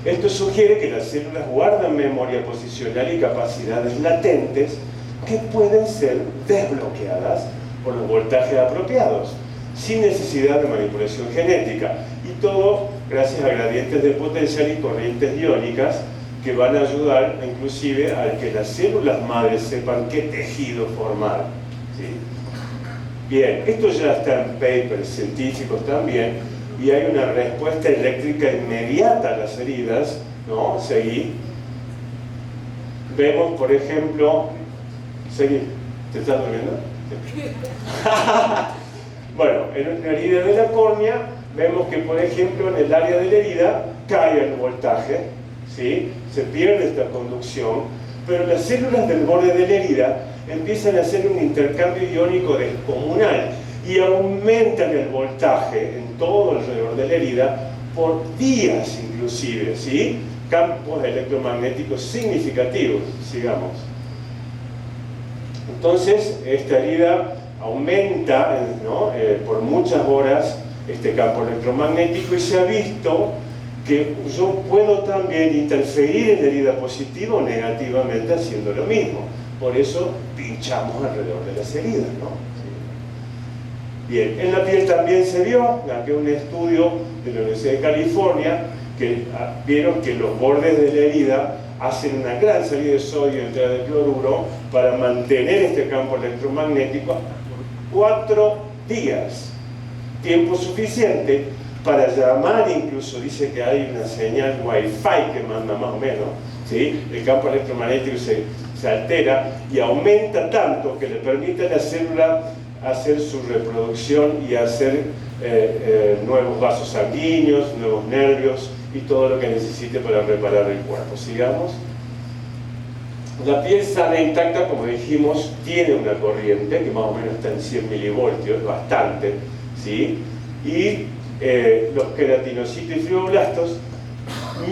Esto sugiere que las células guardan memoria posicional y capacidades latentes que pueden ser desbloqueadas por los voltajes apropiados, sin necesidad de manipulación genética. Y todo gracias a gradientes de potencial y corrientes iónicas que van a ayudar inclusive a que las células madres sepan qué tejido formar, ¿sí? Bien, esto ya está en papers científicos también, y hay una respuesta eléctrica inmediata a las heridas, ¿no? Seguí. Vemos, por ejemplo, seguí. ¿Te estás durmiendo? Bueno, en una herida de la córnea, vemos que, por ejemplo, en el área de la herida cae el voltaje, ¿sí? Se pierde esta conducción, pero las células del borde de la herida empiezan a hacer un intercambio iónico descomunal y aumentan el voltaje en todo alrededor de la herida por días inclusive, ¿sí? Campos electromagnéticos significativos, sigamos. Entonces, esta herida aumenta, ¿no? Por muchas horas este campo electromagnético, y se ha visto que yo puedo también interferir en la herida positiva o negativamente haciendo lo mismo. Por eso pinchamos alrededor de las heridas, ¿no? Bien, en la piel también se vio, aquí un estudio de la Universidad de California, que vieron que los bordes de la herida hacen una gran salida de sodio y entrada de cloruro para mantener este campo electromagnético por 4 días. Tiempo suficiente para llamar, incluso dice que hay una señal Wi-Fi que manda más o menos, ¿sí? El campo electromagnético se altera y aumenta tanto que le permite a la célula hacer su reproducción y hacer nuevos vasos sanguíneos, nuevos nervios y todo lo que necesite para reparar el cuerpo. Sigamos. La piel sana e intacta, como dijimos, tiene una corriente que más o menos está en 100 milivoltios, bastante, ¿sí? Y los queratinocitos y fibroblastos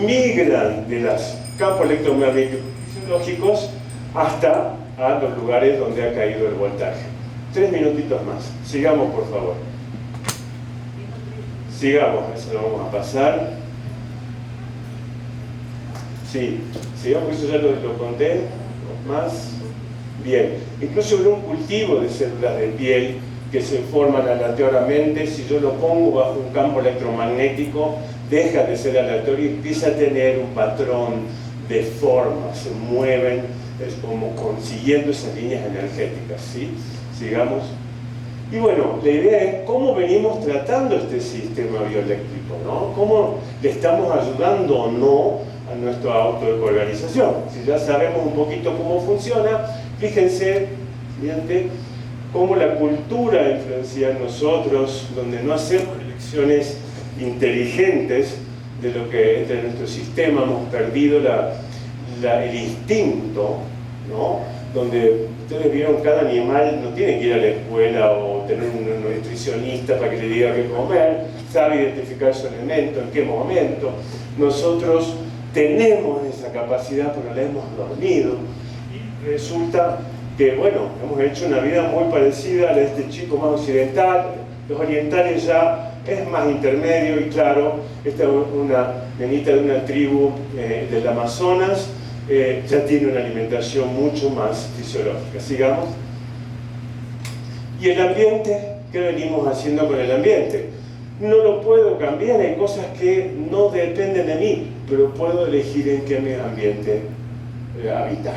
migran de los campos electromagnéticos fisiológicos hasta a los lugares donde ha caído el voltaje. 3 minutitos más. Sigamos, por favor. Sigamos, eso lo vamos a pasar. Sí, sigamos, eso ya lo conté. Más. Bien. Incluso en un cultivo de células de piel que se forman aleatoriamente, si yo lo pongo bajo un campo electromagnético, deja de ser aleatorio y empieza a tener un patrón de forma, se mueven, es como consiguiendo esas líneas energéticas, ¿sí? Sigamos. Y bueno, la idea es cómo venimos tratando este sistema bioeléctrico, ¿no? Cómo le estamos ayudando o no a nuestra autoorganización. Si ya sabemos un poquito cómo funciona, fíjense, fíjate, cómo la cultura influencia en nosotros, donde no hacemos elecciones inteligentes de nuestro sistema, hemos perdido el instinto, ¿no? Donde ustedes vieron, cada animal no tiene que ir a la escuela o tener un nutricionista para que le diga qué comer, sabe identificar su alimento, en qué momento. Nosotros tenemos esa capacidad, pero la hemos dormido, y resulta que, bueno, hemos hecho una vida muy parecida a la de este chico más occidental. Los orientales ya es más intermedio, y claro, esta es una nenita de una tribu del Amazonas, ya tiene una alimentación mucho más fisiológica. Sigamos. ¿Y el ambiente? ¿Qué venimos haciendo con el ambiente? No lo puedo cambiar, hay cosas que no dependen de mí, pero puedo elegir en qué ambiente habitar,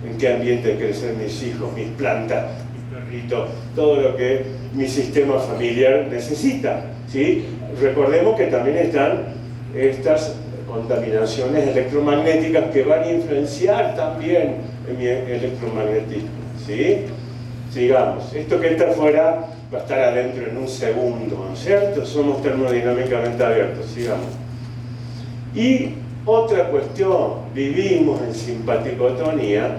en qué ambiente crecer mis hijos, mis plantas, mis perritos, todo lo que mi sistema familiar necesita, ¿sí? Recordemos que también están estas contaminaciones electromagnéticas que van a influenciar también en mi electromagnetismo, ¿sí? Sigamos. Esto que está afuera va a estar adentro en un segundo, ¿no es cierto? Somos termodinámicamente abiertos. Sigamos. Y otra cuestión, vivimos en simpaticotonía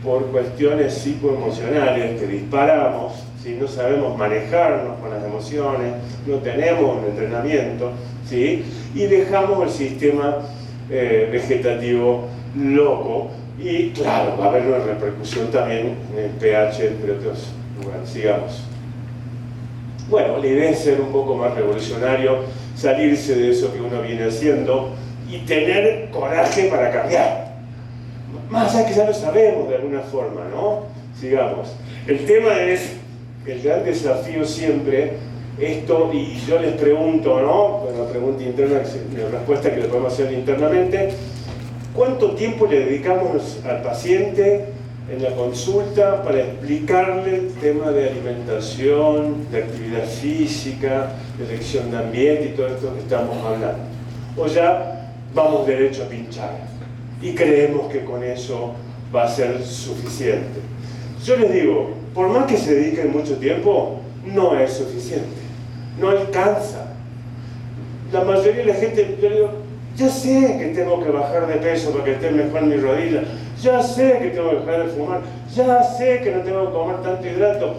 por cuestiones psicoemocionales que disparamos, ¿sí? No sabemos manejarnos con las emociones, no tenemos un entrenamiento, ¿sí? Y dejamos el sistema vegetativo loco, y claro, va a haber una repercusión también en el pH entre otros lugares. Sigamos. Bueno, la idea es ser un poco más revolucionario, salirse de eso que uno viene haciendo y tener coraje para cambiar. Más allá que ya lo sabemos de alguna forma, ¿no? Sigamos. El tema es, el gran desafío siempre, esto, y yo les pregunto, ¿no? Una pregunta interna, una respuesta que le podemos hacer internamente. ¿Cuánto tiempo le dedicamos al paciente en la consulta para explicarle el tema de alimentación, de actividad física, de elección de ambiente y todo esto que estamos hablando? O ya vamos derecho a pinchar y creemos que con eso va a ser suficiente. Yo les digo, por más que se dediquen mucho tiempo, no es suficiente, no alcanza. La mayoría de la gente, yo digo, ya sé que tengo que bajar de peso para que esté mejor mi rodilla, ya sé que tengo que dejar de fumar, ya sé que no tengo que comer tanto hidrato,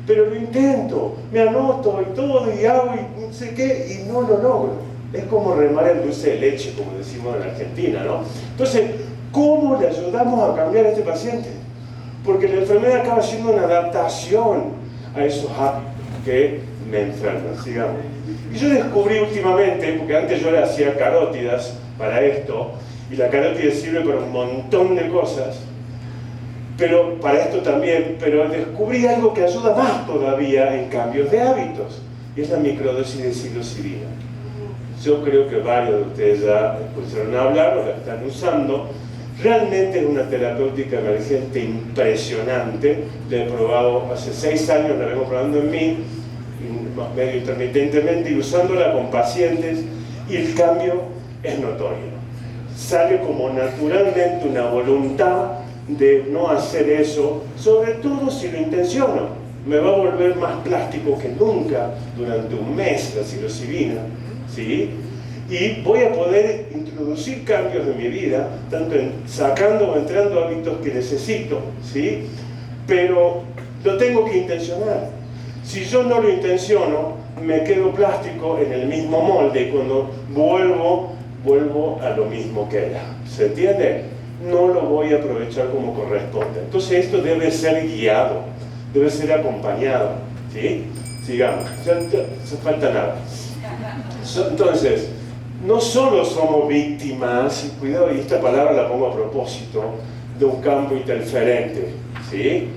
pero lo intento, me anoto y todo y hago y no sé qué y no lo logro. Es como remar el dulce de leche, como decimos en Argentina, ¿no? Entonces, ¿cómo le ayudamos a cambiar a este paciente? Porque la enfermedad acaba siendo una adaptación a esos hábitos que me enferman, sigamos. Y yo descubrí últimamente, porque antes yo le hacía carótidas para esto, y la carótida sirve para un montón de cosas, pero para esto también, pero descubrí algo que ayuda más todavía en cambios de hábitos, y es la microdosis de psilocibina. Yo creo que varios de ustedes ya escucharon hablar o la están usando. Realmente es una terapéutica emergente impresionante. La he probado hace 6 años, la vengo probando en mí, medio intermitentemente, y usándola con pacientes, y el cambio es notorio. Sale como naturalmente una voluntad de no hacer eso, sobre todo si lo intenciono. Me va a volver más plástico que nunca durante un mes la psilocibina, ¿sí? Y voy a poder introducir cambios de mi vida, tanto sacando o entrando hábitos que necesito, ¿sí? Pero lo tengo que intencionar. Si yo no lo intenciono, me quedo plástico en el mismo molde, y cuando vuelvo a lo mismo que era. ¿Se entiende? No lo voy a aprovechar como corresponde. Entonces esto debe ser guiado, debe ser acompañado, ¿sí? Sigamos, ya no falta nada. Entonces, no solo somos víctimas, y cuidado, y esta palabra la pongo a propósito, de un campo interferente, ¿sí?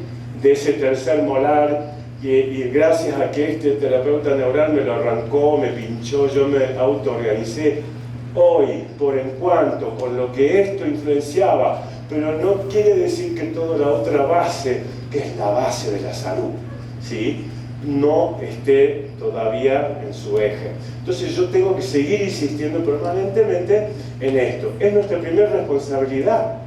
De ese tercer molar, y gracias a que este terapeuta neural me lo arrancó, me pinchó, yo me autoorganicé, hoy, por en cuanto, con lo que esto influenciaba, pero no quiere decir que toda la otra base, que es la base de la salud, ¿sí?, no esté todavía en su eje. Entonces yo tengo que seguir insistiendo permanentemente en esto. Es nuestra primera responsabilidad.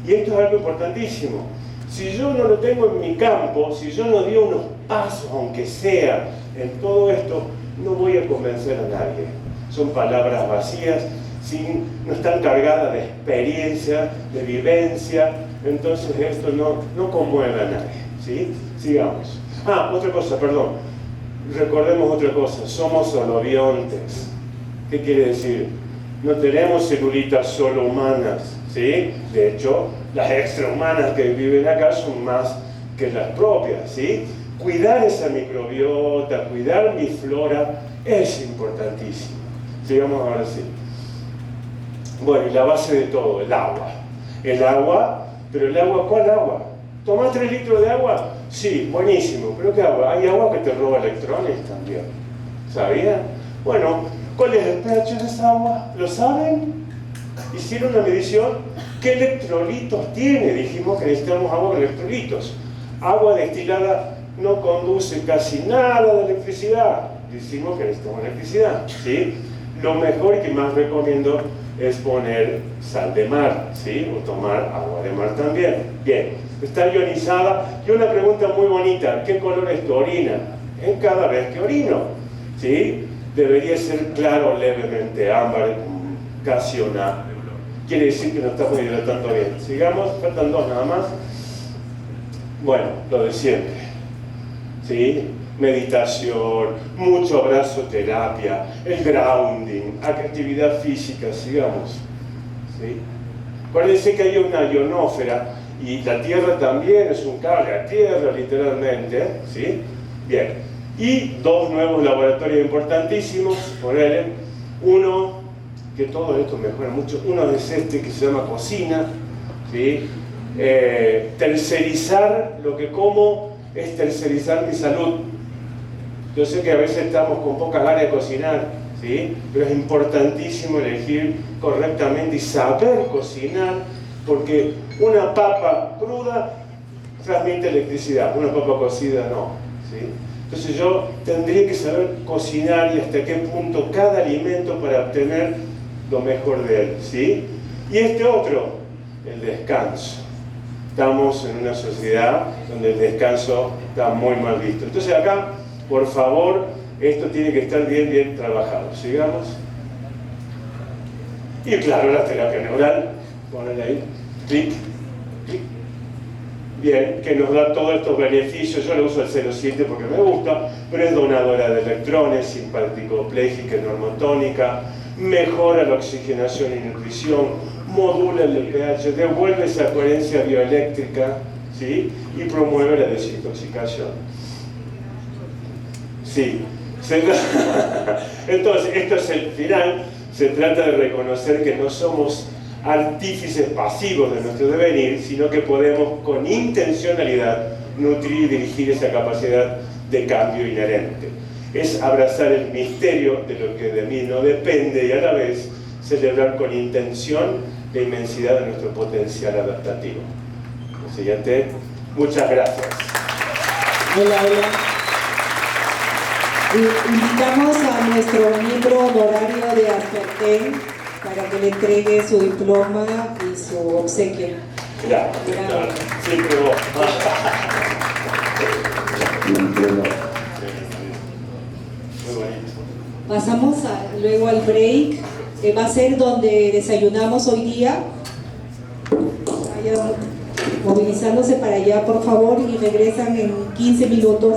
Y esto es algo importantísimo. Si yo no lo tengo en mi campo, si yo no di unos pasos, aunque sea, en todo esto, no voy a convencer a nadie. Son palabras vacías, no están cargadas de experiencia, de vivencia, entonces esto no conmueve a nadie, ¿sí? Sigamos. Otra cosa, perdón. Recordemos otra cosa, somos holobiontes. ¿Qué quiere decir? No tenemos celulitas solo humanas, ¿sí? De hecho, las extrahumanas que viven acá son más que las propias, ¿sí? Cuidar esa microbiota, cuidar mi flora es importantísimo. Sigamos ahora sí. Bueno, y la base de todo, el agua. El agua, pero el agua, ¿cuál agua? ¿Tomás 3 litros de agua? Sí, buenísimo, pero ¿qué agua? Hay agua que te roba electrones también. ¿Sabían? Bueno, ¿cuál es el pH de esa agua? ¿Lo saben? Hicieron una medición. ¿Qué electrolitos tiene? Dijimos que necesitamos agua con electrolitos. Agua destilada no conduce casi nada de electricidad. Decimos que necesitamos electricidad, ¿sí? Lo mejor que más recomiendo es poner sal de mar, ¿sí? O tomar agua de mar también. Bien. Está ionizada. Y una pregunta muy bonita, ¿qué color es tu orina? En cada vez que orino, ¿sí? Debería ser claro, levemente ámbar, casi una. Quiere decir que no estamos hidratando bien. Sigamos, faltan 2 nada más. Bueno, lo de siempre, ¿sí? Meditación, mucho abrazoterapia, el grounding, actividad física, sigamos, ¿sí? Acuérdense que hay una ionósfera, y la Tierra también es un cable a Tierra, literalmente, ¿sí? Bien. Y 2 nuevos laboratorios importantísimos, ponele. Uno, que todo esto mejora mucho, uno es este que se llama Cocina, ¿sí? tercerizar lo que como es tercerizar mi salud. Yo sé que a veces estamos con pocas ganas de cocinar, ¿sí? Pero es importantísimo elegir correctamente y saber cocinar, porque una papa cruda transmite electricidad, una papa cocida no, ¿sí? Entonces yo tendría que saber cocinar y hasta qué punto cada alimento para obtener lo mejor de él, ¿sí? Y este otro, el descanso. Estamos en una sociedad donde el descanso está muy mal visto. Entonces acá, por favor, esto tiene que estar bien trabajado. Sigamos. Y claro, la terapia neural, ponle ahí, clic, clic. Bien, que nos da todos estos beneficios. Yo le uso el 0,7 porque me gusta, pero es donadora de electrones, simpático-plégica y normotónica, mejora la oxigenación y nutrición, modula el pH, devuelve esa coherencia bioeléctrica, ¿sí? Y promueve la desintoxicación. Sí. Entonces, esto es el final. Se trata de reconocer que no somos artífices pasivos de nuestro devenir, sino que podemos con intencionalidad nutrir y dirigir esa capacidad de cambio inherente. Es abrazar el misterio de lo que de mí no depende y a la vez celebrar con intención la inmensidad de nuestro potencial adaptativo. Lo siguiente, muchas gracias. Hola. Invitamos a nuestro miembro honorario de Asperten para que le entregue su diploma y su obsequio. Claro, siempre vos. Muy bonito. Pasamos luego al break, que va a ser donde desayunamos hoy día. Vayan movilizándose para allá, por favor, y regresan en 15 minutos.